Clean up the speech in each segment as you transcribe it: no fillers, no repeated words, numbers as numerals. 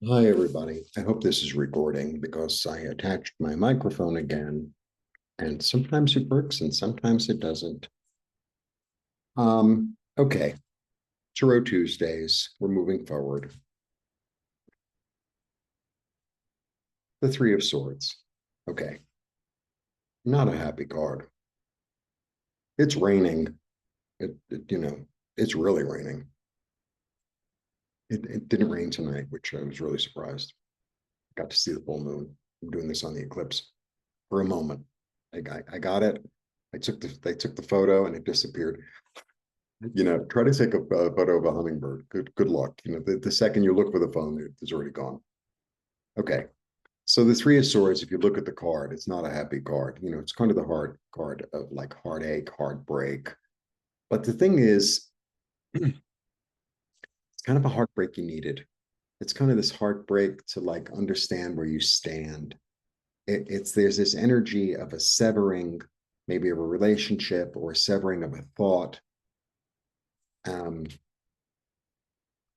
Hi, everybody. I hope this is recording because I attached my microphone again, and sometimes it works and sometimes it doesn't. Okay, Tarot Tuesdays. We're moving forward. The Three of Swords. Okay, not a happy card. It's raining. It's really raining. It didn't rain tonight, which I was really surprised. Got to see the full moon. I'm doing this on the eclipse for a moment. I got it. They took the photo and it disappeared. Try to take a photo of a hummingbird. Good luck. The second you look for the phone, it's already gone. Okay. So the Three of Swords, if you look at the card, it's not a happy card. It's kind of the hard card of like heartache, heartbreak. But the thing is, it's kind of a heartbreak you needed. It's kind of this heartbreak to like understand where you stand. There's this energy of a severing, maybe of a relationship or a severing of a thought. Um,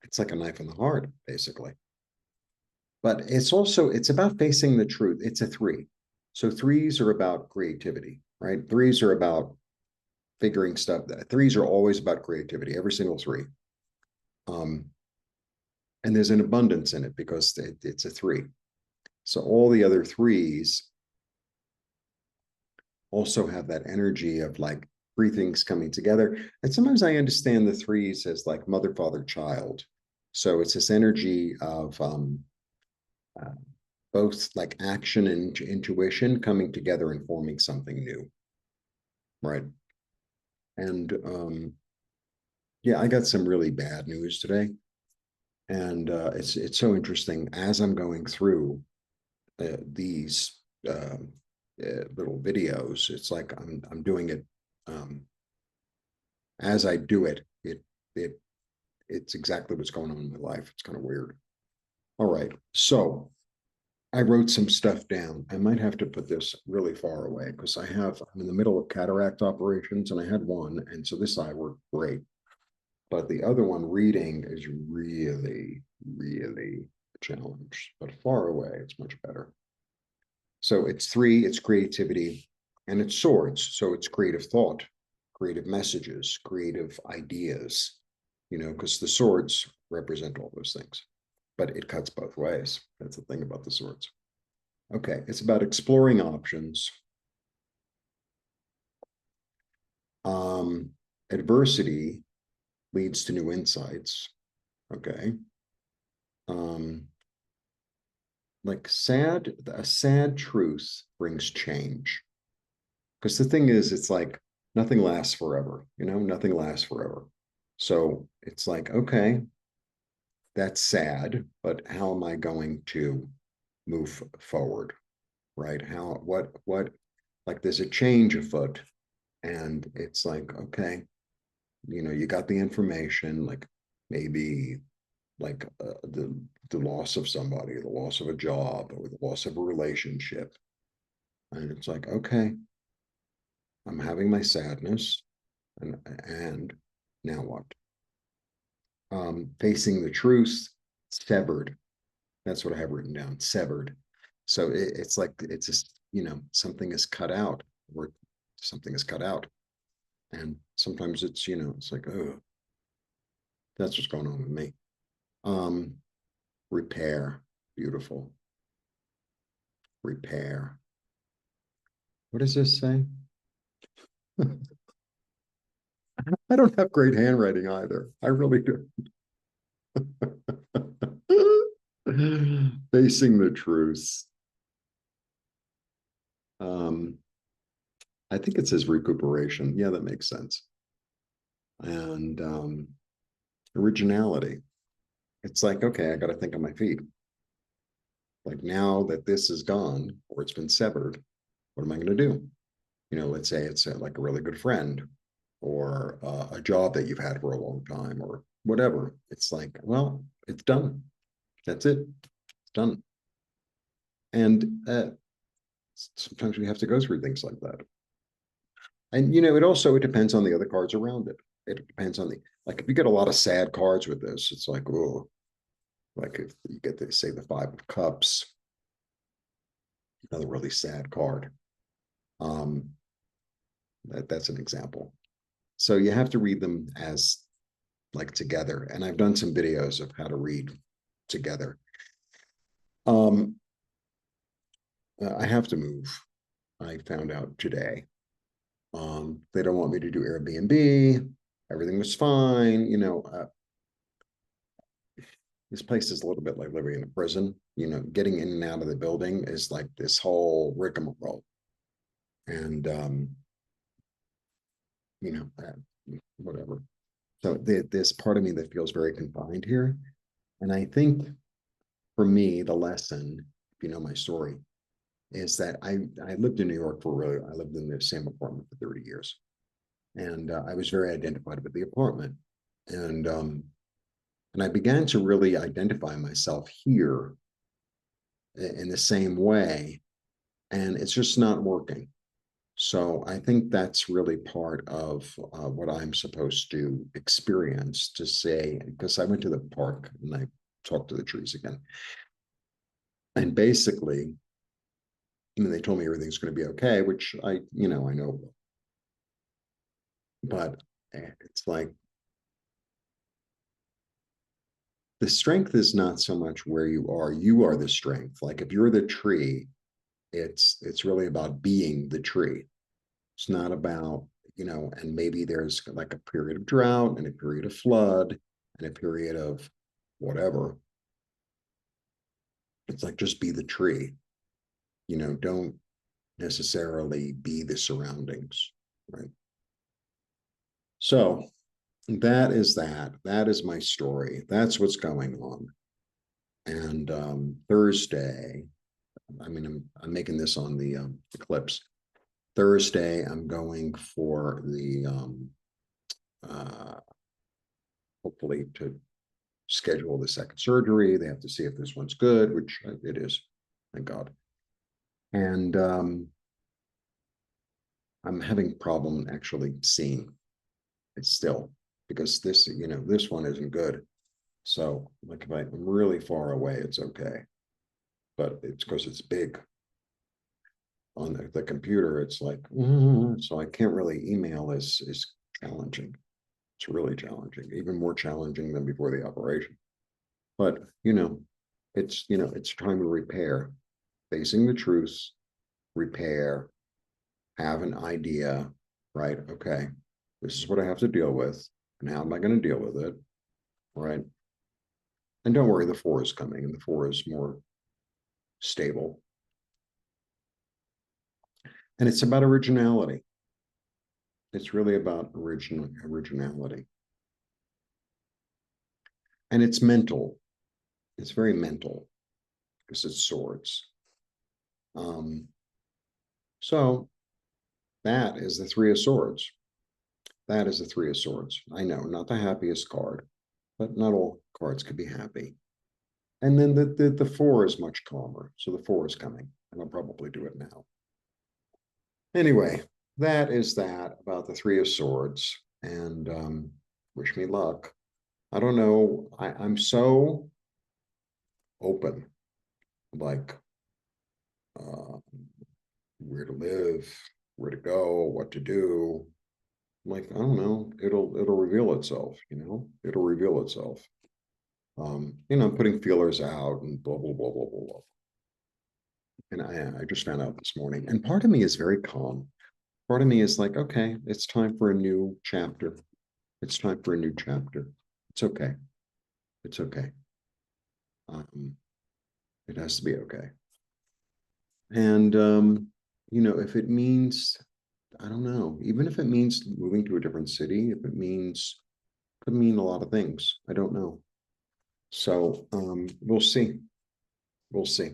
it's like a knife in the heart, basically. But it's about facing the truth. It's a three. So threes are about creativity, right? Threes are about figuring stuff. Threes are always about creativity, every single three. Um, and there's an abundance in it because it's a three. So all the other threes also have that energy of like three things coming together. And sometimes I understand the threes as like mother, father, child. So it's this energy of uh, both like action and intuition coming together and forming something new, right? And yeah, I got some really bad news today, and it's so interesting as I'm going through these little videos. It's like I'm doing it as I do it. It's exactly what's going on in my life. It's kind of weird. All right, so I wrote some stuff down. I might have to put this really far away because I'm in the middle of cataract operations and I had one. And so this eye worked great. But the other one, reading, is really, really a challenge. But far away, it's much better. So it's three, it's creativity, and it's swords. So it's creative thought, creative messages, creative ideas, because the swords represent all those things. But it cuts both ways. That's the thing about the swords. Okay, it's about exploring options. Um, Adversity leads to new insights. Okay. Um, like a sad truth brings change. Because the thing is, it's like nothing lasts forever, nothing lasts forever. So it's like, okay, that's sad, but how am I going to move forward? Right? Like there's a change afoot, and it's like, okay, you got the information, like maybe like the loss of somebody, the loss of a job, or the loss of a relationship, and it's like, okay, I'm having my sadness, and now what? Facing the truth, severed. That's what I have written down. Severed. So it's like it's just something is cut out, or something is cut out, and sometimes it's like, oh, that's what's going on with me. Um, Repair. Beautiful. Repair. What does this say? I don't have great handwriting either. I really do. Facing the truth. Um, I think it says recuperation. Yeah, that makes sense. And originality. It's like, okay, I got to think on my feet. Like now that this is gone or it's been severed, what am I going to do? Let's say it's like a really good friend or a job that you've had for a long time or whatever. It's like, well, it's done. That's it. It's done. And sometimes we have to go through things like that. And it depends on the other cards around it. It depends on the like if you get a lot of sad cards with this, it's like, oh. Like if you get to say the Five of Cups, another really sad card. Um, that's an example. So you have to read them as like together. And I've done some videos of how to read together. Um, I have to move. I found out today. They don't want me to do Airbnb. Everything was fine. This place is a little bit like living in a prison. Getting in and out of the building is like this whole rigmarole. And, whatever. So there's part of me that feels very confined here. And I think for me, the lesson, if you know my story, is that I lived in New York I lived in the same apartment for 30 years. And I was very identified with the apartment. And I began to really identify myself here in the same way. And it's just not working. So I think that's really part of what I'm supposed to experience to say, because I went to the park and I talked to the trees again. And basically, they told me everything's going to be okay, which I know. But it's like the strength is not so much where you are the strength. Like if you're the tree, it's really about being the tree. It's not about, and maybe there's like a period of drought and a period of flood and a period of whatever. It's like just be the tree. Don't necessarily be the surroundings, right? So that is that. That is my story. That's what's going on. And Thursday, I'm making this on the Eclipse. Thursday, I'm going for the hopefully to schedule the second surgery. They have to see if this one's good, which it is, thank God. And I'm having problem actually seeing it still because this one isn't good. So like if I'm really far away, it's okay, but it's because it's big on the computer. It's like so I can't really email is challenging. It's really challenging, even more challenging than before the operation. But it's time to repair, facing the truth, repair, have an idea, right? Okay, this is what I have to deal with, and how am I going to deal with it, right? And don't worry, the 4 is coming, and the 4 is more stable. And it's about originality. It's really about originality. And it's mental. It's very mental because it's swords. So that is the 3 of Swords. That is the 3 of Swords. I know, not the happiest card, but not all cards could be happy. And then the 4 is much calmer. So the 4 is coming, and I'll probably do it now. Anyway, that is that about the 3 of Swords. And wish me luck. I don't know. I'm so open, like where to live, where to go, what to do. Like, I don't know, it'll reveal itself, it'll reveal itself. Putting feelers out and blah, blah, blah, blah, blah, blah. And I just found out this morning. And part of me is very calm. Part of me is like, okay, it's time for a new chapter. It's time for a new chapter. It's okay. It's okay. It has to be okay. And if it means, I don't know, even if it means moving to a different city, if it means, could mean a lot of things. I don't know. So we'll see. We'll see.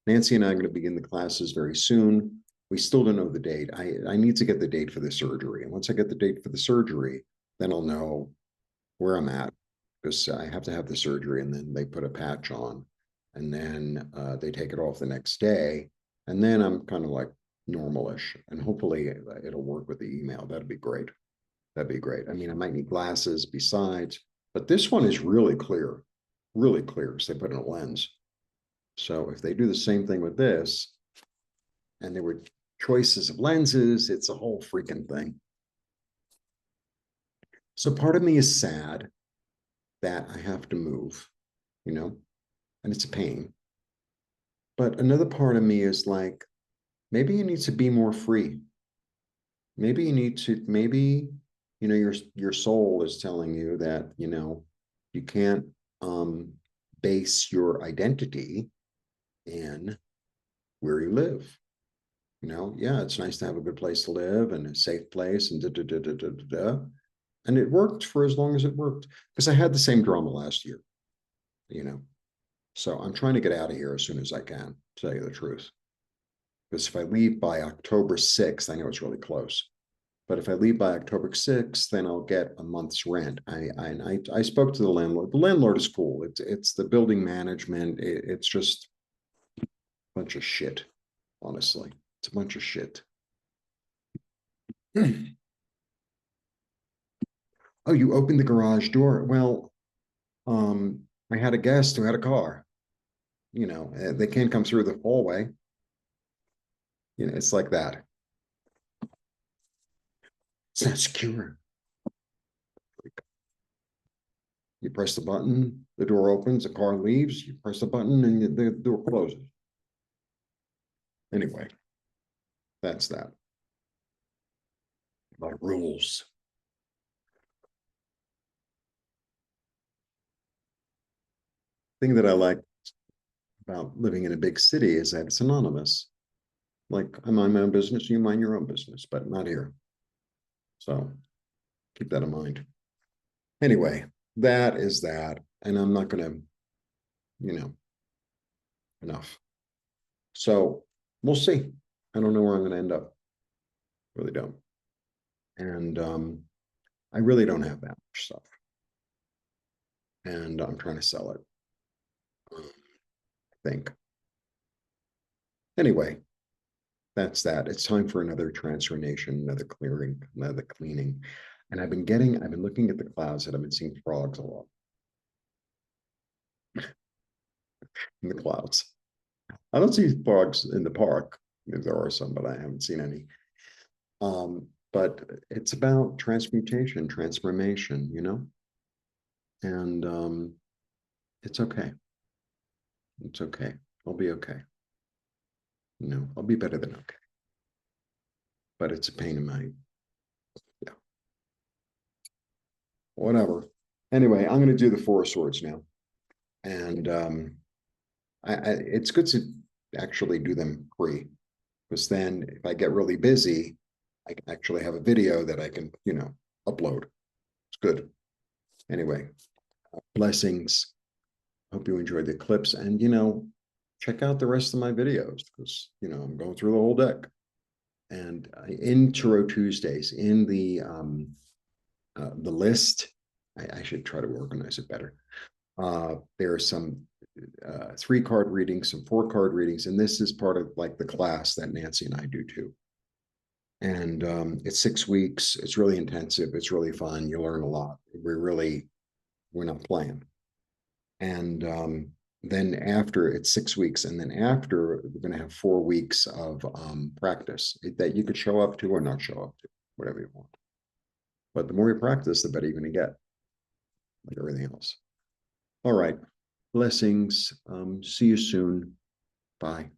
Nancy and I are going to begin the classes very soon. We still don't know the date. I need to get the date for the surgery. And once I get the date for the surgery, then I'll know where I'm at, because I have to have the surgery and then they put a patch on and then they take it off the next day. And then I'm kind of like normalish, and hopefully it'll work with the email. That'd be great. That'd be great. I mean, I might need glasses besides, but this one is really clear. really clear because they put in a lens. So if they do the same thing with this, and there were choices of lenses, it's a whole freaking thing. So part of me is sad that I have to move, and it's a pain. But another part of me is like, maybe you need to be more free. Maybe you need to, maybe, your soul is telling you that, you can't base your identity in where you live. Yeah, it's nice to have a good place to live and a safe place and da da da da da da. Da. And it worked for as long as it worked because I had the same drama last year, you know. So I'm trying to get out of here as soon as I can, to tell you the truth. Because if I leave by October 6th, I know it's really close. But if I leave by October 6th, then I'll get a month's rent. I spoke to the landlord. The landlord is cool. It's the building management. It's just a bunch of shit, honestly. It's a bunch of shit. Oh, you opened the garage door. Well, I had a guest who had a car. They can't come through the hallway. It's like that. It's not secure. You press the button, the door opens, the car leaves, you press the button and the door closes. Anyway, that's that. About rules. Thing that I like about living in a big city is that it's anonymous. Like I mind my own business, you mind your own business, but not here. So keep that in mind. Anyway, that is that. And I'm not going to, enough. So we'll see. I don't know where I'm going to end up. Really don't. And I really don't have that much stuff. And I'm trying to sell it. I think. Anyway, that's that. It's time for another transformation, another clearing, another cleaning. And I've been looking at the clouds and I've been seeing frogs a lot in the clouds. I don't see frogs in the park. There are some, but I haven't seen any. But it's about transmutation, transformation, and it's okay. It's okay. I'll be okay. I'll be better than okay. But it's a pain in my, yeah, whatever. Anyway, I'm going to do the Four of Swords now. And it's good to actually do them free, because then if I get really busy, I can actually have a video that I can, upload. It's good. Anyway, blessings. Hope you enjoyed the clips, and check out the rest of my videos because I'm going through the whole deck. And in Tarot Tuesdays, in the list, I should try to organize it better. There are some 3-card readings, some 4-card readings, and this is part of like the class that Nancy and I do too. And it's 6 weeks. It's really intensive. It's really fun. You learn a lot. We're not playing. And then after it's 6 weeks, and then after we're going to have 4 weeks of practice that you could show up to or not show up to, whatever you want. But the more you practice, the better you're going to get, like everything else. All right. Blessings. See you soon. Bye.